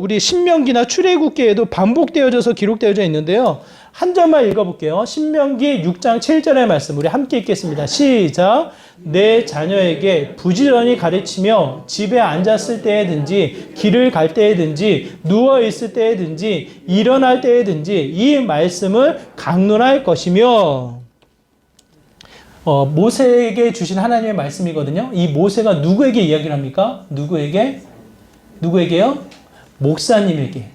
S1: 우리 신명기나 출애굽기에도 반복되어져서 기록되어져 있는데요. 한 절만 읽어볼게요. 신명기 6장 7절의 말씀 우리 함께 읽겠습니다. 시작. 내 자녀에게 부지런히 가르치며 집에 앉았을 때에든지 길을 갈 때에든지 누워있을 때에든지 일어날 때에든지 이 말씀을 강론할 것이며 모세에게 주신 하나님의 말씀이거든요. 이 모세가 누구에게 이야기를 합니까? 누구에게요? 목사님에게,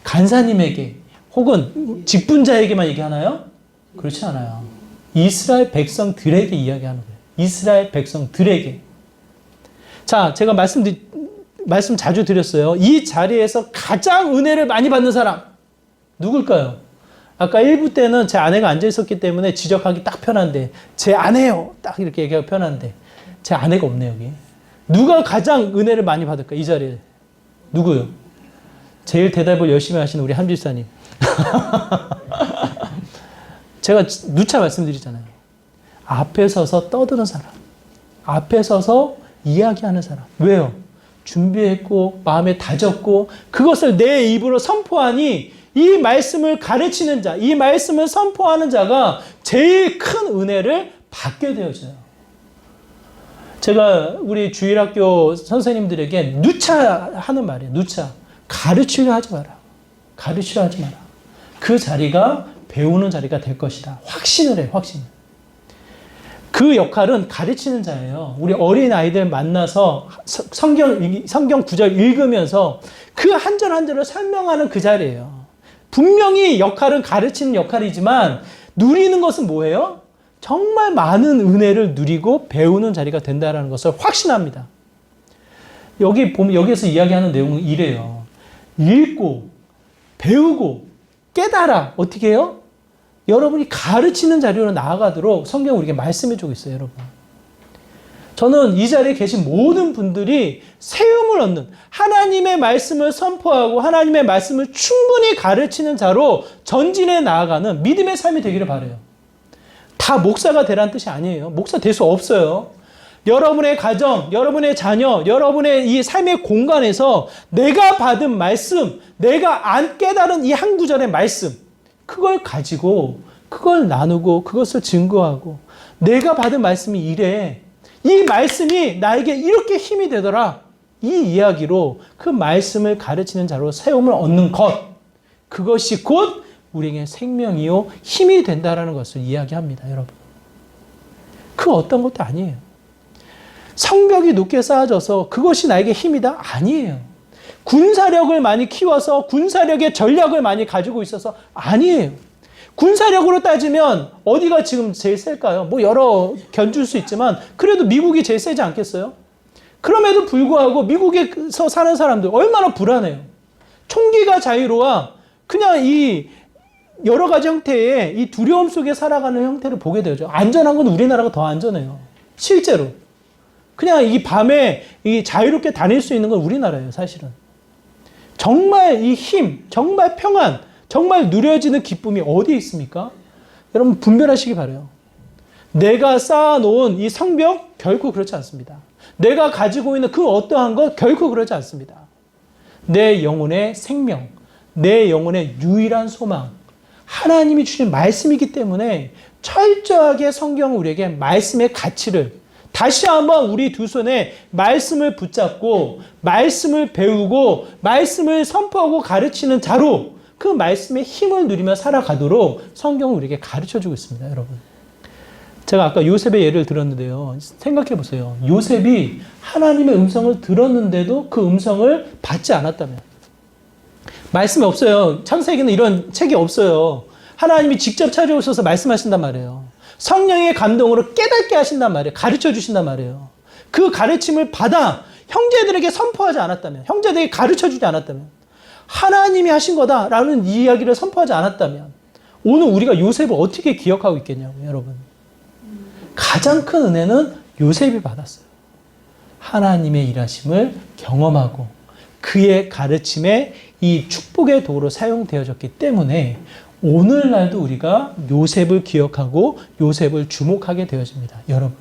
S1: 간사님에게, 혹은 직분자에게만 얘기하나요? 그렇지 않아요. 이스라엘 백성들에게 이야기하는 거예요. 이스라엘 백성들에게. 자, 제가 말씀 자주 드렸어요. 이 자리에서 가장 은혜를 많이 받는 사람 누굴까요? 아까 1부 때는 제 아내가 앉아 있었기 때문에 지적하기 딱 편한데 제 아내요 딱 이렇게 얘기하기 편한데 제 아내가 없네 여기. 누가 가장 은혜를 많이 받을까 이 자리에? 누구요? 제일 대답을 열심히 하시는 우리 함집사님. 제가 누차 말씀드리잖아요. 앞에 서서 떠드는 사람, 앞에 서서 이야기하는 사람. 왜요? 준비했고 마음에 다졌고 그것을 내 입으로 선포하니 이 말씀을 가르치는 자, 이 말씀을 선포하는 자가 제일 큰 은혜를 받게 되어져요. 제가 우리 주일학교 선생님들에게 누차 하는 말이에요. 누차. 가르치려 하지 마라. 가르치려 하지 마라. 그 자리가 배우는 자리가 될 것이다. 확신을 해, 확신. 그 역할은 가르치는 자예요. 우리 어린 아이들 만나서 성경 구절 읽으면서 그 한 절 한 절을 설명하는 그 자리예요. 분명히 역할은 가르치는 역할이지만 누리는 것은 뭐예요? 정말 많은 은혜를 누리고 배우는 자리가 된다는 것을 확신합니다. 여기 보면 여기에서 이야기하는 내용은 이래요. 읽고 배우고 깨달아. 어떻게 해요? 여러분이 가르치는 자리로 나아가도록 성경은 우리에게 말씀해주고 있어요, 여러분. 저는 이 자리에 계신 모든 분들이 세움을 얻는 하나님의 말씀을 선포하고 하나님의 말씀을 충분히 가르치는 자로 전진해 나아가는 믿음의 삶이 되기를 바라요. 다 목사가 되라는 뜻이 아니에요. 목사 될 수 없어요. 여러분의 가정, 여러분의 자녀, 여러분의 이 삶의 공간에서 내가 받은 말씀, 내가 안 깨달은 이 한 구절의 말씀, 그걸 가지고, 그걸 나누고, 그것을 증거하고, 내가 받은 말씀이 이래. 이 말씀이 나에게 이렇게 힘이 되더라. 이 이야기로 그 말씀을 가르치는 자로 세움을 얻는 것. 그것이 곧 우리에게 생명이요 힘이 된다라는 것을 이야기합니다, 여러분. 그 어떤 것도 아니에요. 성벽이 높게 쌓아져서 그것이 나에게 힘이다? 아니에요. 군사력을 많이 키워서 군사력의 전략을 많이 가지고 있어서 아니에요. 군사력으로 따지면 어디가 지금 제일 셀까요? 뭐 여러 견줄 수 있지만 그래도 미국이 제일 세지 않겠어요? 그럼에도 불구하고 미국에서 사는 사람들 얼마나 불안해요. 총기가 자유로워 그냥 이 여러 가지 형태의 이 두려움 속에 살아가는 형태를 보게 되죠. 안전한 건 우리나라가 더 안전해요. 실제로. 그냥 이 밤에 이 자유롭게 다닐 수 있는 건 우리나라예요, 사실은. 정말 이 힘, 정말 평안, 정말 누려지는 기쁨이 어디에 있습니까? 여러분 분별하시기 바라요. 내가 쌓아놓은 이 성벽 결코 그렇지 않습니다. 내가 가지고 있는 그 어떠한 것 결코 그렇지 않습니다. 내 영혼의 생명, 내 영혼의 유일한 소망, 하나님이 주신 말씀이기 때문에 철저하게 성경은 우리에게 말씀의 가치를 다시 한번 우리 두 손에 말씀을 붙잡고 말씀을 배우고 말씀을 선포하고 가르치는 자로 그 말씀의 힘을 누리며 살아가도록 성경은 우리에게 가르쳐주고 있습니다, 여러분. 제가 아까 요셉의 예를 들었는데요. 생각해 보세요. 요셉이 하나님의 음성을 들었는데도 그 음성을 받지 않았다면. 말씀이 없어요. 창세기는 이런 책이 없어요. 하나님이 직접 찾아오셔서 말씀하신단 말이에요. 성령의 감동으로 깨닫게 하신단 말이에요. 가르쳐 주신단 말이에요. 그 가르침을 받아 형제들에게 선포하지 않았다면, 형제들에게 가르쳐 주지 않았다면, 하나님이 하신 거다라는 이야기를 선포하지 않았다면 오늘 우리가 요셉을 어떻게 기억하고 있겠냐고요, 여러분. 가장 큰 은혜는 요셉이 받았어요. 하나님의 일하심을 경험하고 그의 가르침에 이 축복의 도구로 사용되어졌기 때문에 오늘날도 우리가 요셉을 기억하고 요셉을 주목하게 되어집니다. 여러분,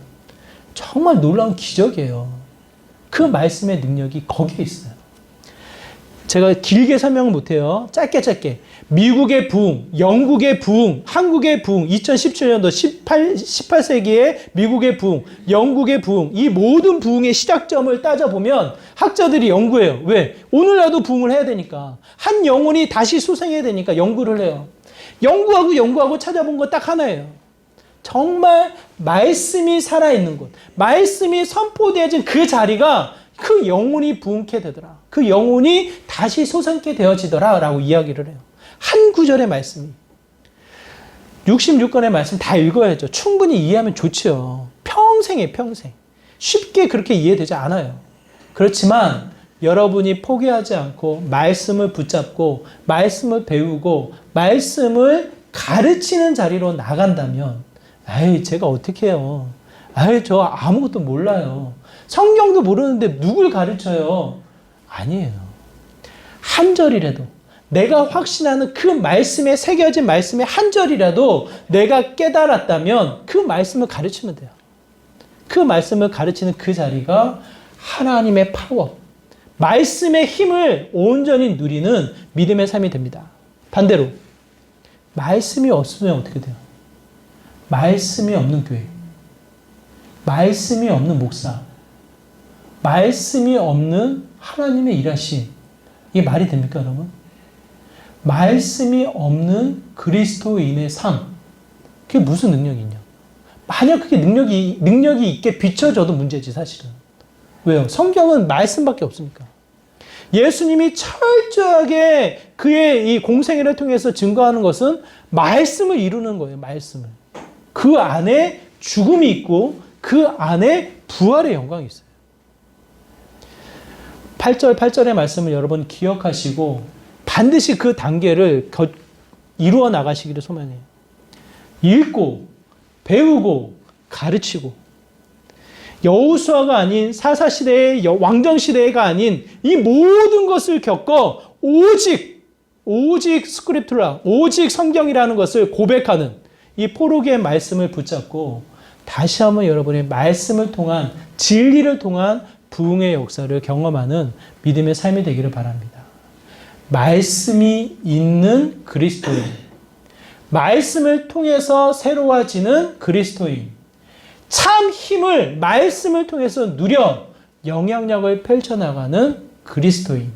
S1: 정말 놀라운 기적이에요. 그 말씀의 능력이 거기에 있어요. 제가 길게 설명을 못해요. 짧게. 미국의 부흥, 영국의 부흥, 한국의 부흥, 2017년도 18세기의 미국의 부흥, 영국의 부흥, 이 모든 부흥의 시작점을 따져보면 학자들이 연구해요. 왜? 오늘날도 부흥을 해야 되니까. 한 영혼이 다시 소생해야 되니까 연구를 해요. 연구하고 찾아본 거 딱 하나예요. 정말 말씀이 살아있는 곳, 말씀이 선포되어진 그 자리가 그 영혼이 부흥케 되더라. 그 영혼이 다시 솟게 되어지더라 라고 이야기를 해요. 한 구절의 말씀이. 66권의 말씀 다 읽어야죠. 충분히 이해하면 좋죠. 평생. 쉽게 그렇게 이해되지 않아요. 그렇지만 여러분이 포기하지 않고 말씀을 붙잡고 말씀을 배우고 말씀을 가르치는 자리로 나간다면 제가 어떻게 해요? 저 아무것도 몰라요. 성경도 모르는데 누굴 가르쳐요? 아니에요. 한 절이라도 내가 확신하는 그 말씀에 새겨진 말씀의 한 절이라도 내가 깨달았다면 그 말씀을 가르치면 돼요. 그 말씀을 가르치는 그 자리가 하나님의 파워, 말씀의 힘을 온전히 누리는 믿음의 삶이 됩니다. 반대로 말씀이 없으면 어떻게 돼요? 말씀이 없는 교회, 말씀이 없는 목사, 말씀이 없는 하나님의 일하심, 이게 말이 됩니까, 여러분? 말씀이 없는 그리스도인의 삶, 그게 무슨 능력이냐? 만약 그게 능력이 있게 비춰져도 문제지, 사실은. 왜요? 성경은 말씀밖에 없으니까. 예수님이 철저하게 그의 이 공생애를 통해서 증거하는 것은 말씀을 이루는 거예요, 말씀을. 그 안에 죽음이 있고 그 안에 부활의 영광이 있어요. 8절의 말씀을 여러분 기억하시고 반드시 그 단계를 이루어 나가시기를 소망해요. 읽고 배우고 가르치고 여호수아가 아닌 사사시대의 왕정시대가 아닌 이 모든 것을 겪어 오직 스크립투라, 오직 성경이라는 것을 고백하는 이 포로기의 말씀을 붙잡고 다시 한번 여러분의 말씀을 통한 진리를 통한 부흥의 역사를 경험하는 믿음의 삶이 되기를 바랍니다. 말씀이 있는 그리스도인, 말씀을 통해서 새로워지는 그리스도인, 참 힘을 말씀을 통해서 누려 영향력을 펼쳐나가는 그리스도인,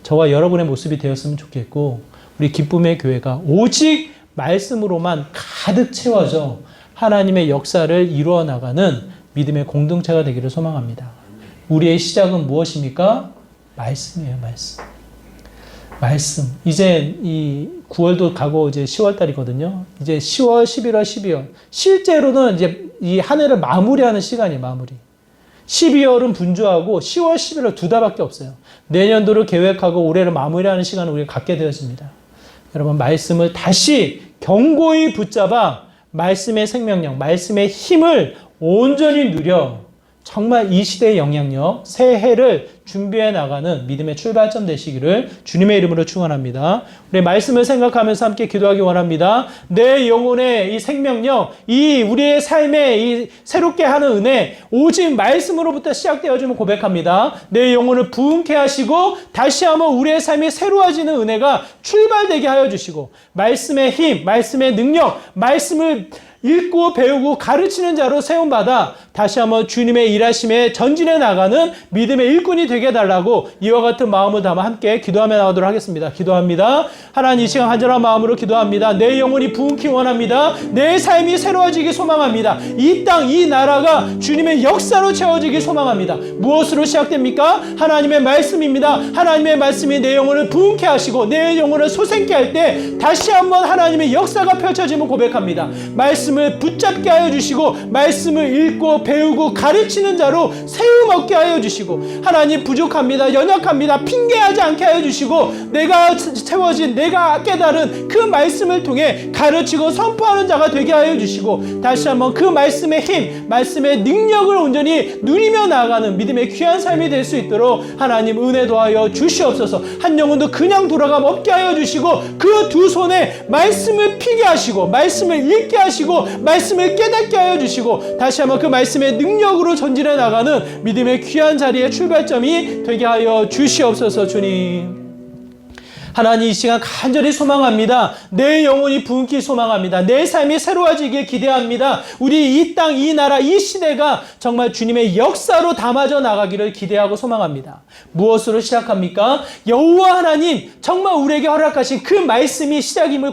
S1: 저와 여러분의 모습이 되었으면 좋겠고 우리 기쁨의 교회가 오직 말씀으로만 가득 채워져 하나님의 역사를 이루어 나가는 믿음의 공동체가 되기를 소망합니다. 우리의 시작은 무엇입니까? 말씀이에요, 말씀. 말씀. 이제 이 9월도 가고 이제 10월 달이거든요. 이제 10월, 11월, 12월. 실제로는 이제 이 한 해를 마무리하는 시간이에요, 마무리. 12월은 분주하고 10월, 11월 두 달밖에 없어요. 내년도를 계획하고 올해를 마무리하는 시간을 우리가 갖게 되었습니다. 여러분, 말씀을 다시 견고히 붙잡아 말씀의 생명력, 말씀의 힘을 온전히 누려 정말 이 시대의 영향력, 새해를 준비해 나가는 믿음의 출발점 되시기를 주님의 이름으로 축원합니다. 우리 말씀을 생각하면서 함께 기도하기 원합니다. 내 영혼의 이 생명력, 이 우리의 삶에 이 새롭게 하는 은혜, 오직 말씀으로부터 시작되어지면 고백합니다. 내 영혼을 부흥케 하시고 다시 한번 우리의 삶이 새로워지는 은혜가 출발되게 하여 주시고 말씀의 힘, 말씀의 능력, 말씀을 읽고 배우고 가르치는 자로 세움받아 다시 한번 주님의 일하심에 전진해 나가는 믿음의 일꾼이 되게 해달라고 이와 같은 마음을 담아 함께 기도하며 나가도록 하겠습니다. 기도합니다. 하나님, 이 시간 간절한 마음으로 기도합니다. 내 영혼이 부흥기 원합니다. 내 삶이 새로워지기 소망합니다. 이 땅, 이 나라가 주님의 역사로 채워지기 소망합니다. 무엇으로 시작됩니까? 하나님의 말씀입니다. 하나님의 말씀이 내 영혼을 부흥케 하시고 내 영혼을 솟생케 할 때 다시 한번 하나님의 역사가 펼쳐지면 고백합니다. 말씀을 붙잡게 하여 주시고 말씀을 읽고 배우고 가르치는 자로 세움 얻게 하여 주시고 하나님, 부족합니다. 연약합니다. 핑계하지 않게 하여 주시고 내가 채워진, 내가 깨달은 그 말씀을 통해 가르치고 선포하는 자가 되게 하여 주시고 다시 한번 그 말씀의 힘, 말씀의 능력을 온전히 누리며 나아가는 믿음의 귀한 삶이 될 수 있도록 하나님 은혜 도하여 주시옵소서. 한 영혼도 그냥 돌아감 없게 하여 주시고 그 두 손에 말씀을 피게 하시고 말씀을 읽게 하시고 말씀을 깨닫게 하여 주시고 다시 한번 그 말씀의 능력으로 전진해 나가는 믿음의 귀한 자리의 출발점이 되게 하여 주시옵소서. 주님, 하나님, 이 시간 간절히 소망합니다. 내 영혼이 부흥기 소망합니다. 내 삶이 새로워지길 기대합니다. 우리 이 땅, 이 나라, 이 시대가 정말 주님의 역사로 담아져 나가기를 기대하고 소망합니다. 무엇으로 시작합니까? 여호와 하나님, 정말 우리에게 허락하신 그 말씀이 시작임을